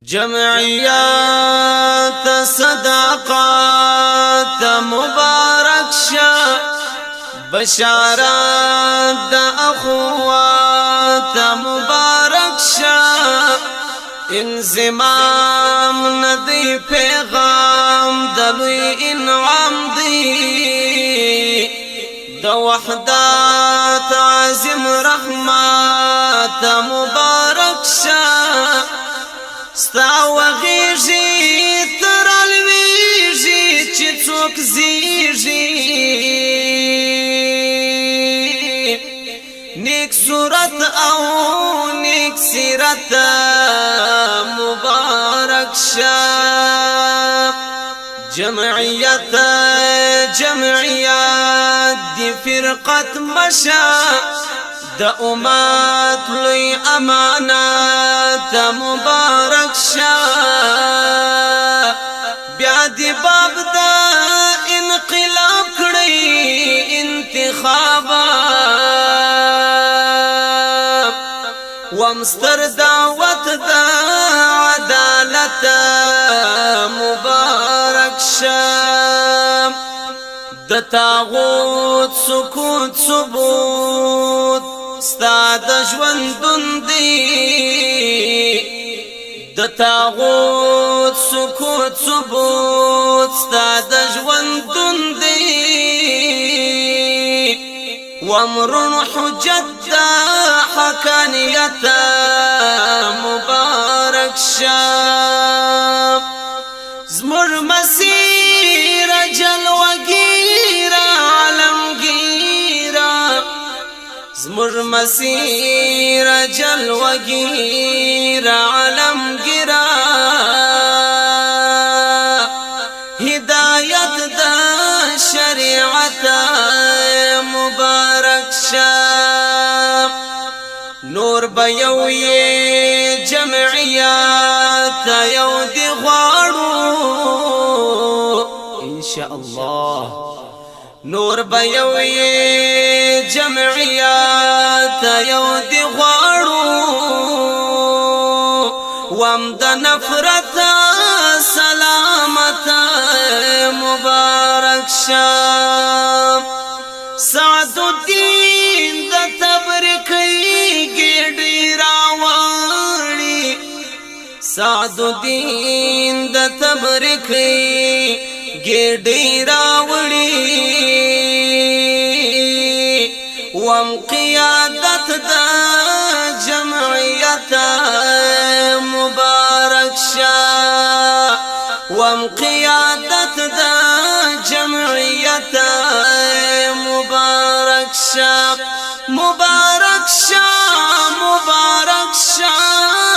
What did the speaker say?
جمعیات صداقات مبارک شا بشارات دا اخوات مبارک شا انزمام ندی پیغام دلوی انعام دی دا وحدات عظیم رحمات مبارک شا ستا وغیږي تر الویږي چې څوک زیږي نیک صورت او نیک سیرت مبارک شه جمعیت دی فرقت مشه دا امت لوی امانت مبارک شا بیا دی باب دا انقلاب کړی انتخابا ومستر دعوت دا عدالت مبارک شا د طاغوت سکوت ثبوت ستا د ژوندون دی د طاغوت سکوت ثبوت ستا د ژوندون دی وامرن حجت دا حقانیت مبارک شا زمر مسیر جلوگیرا علمگیرا زمر مسیر جلوگیرا علمگیرا ہدایت دا شریعت مبارک شا نور بیوی جمعیات یو دی غاڑو انشاءاللہ نور بیوی جمعیات یو دی غاڑو وام دا نفرت سلامت مبارک شا سعد الدین دا تبرکی گیڑی راوانی سعد الدین دا تبرکی گیڑی راوڑی وام قیادت دا جمعیت مبارک شا وام قیادت دا جمعیت مبارک شا مبارک شا مبارک شا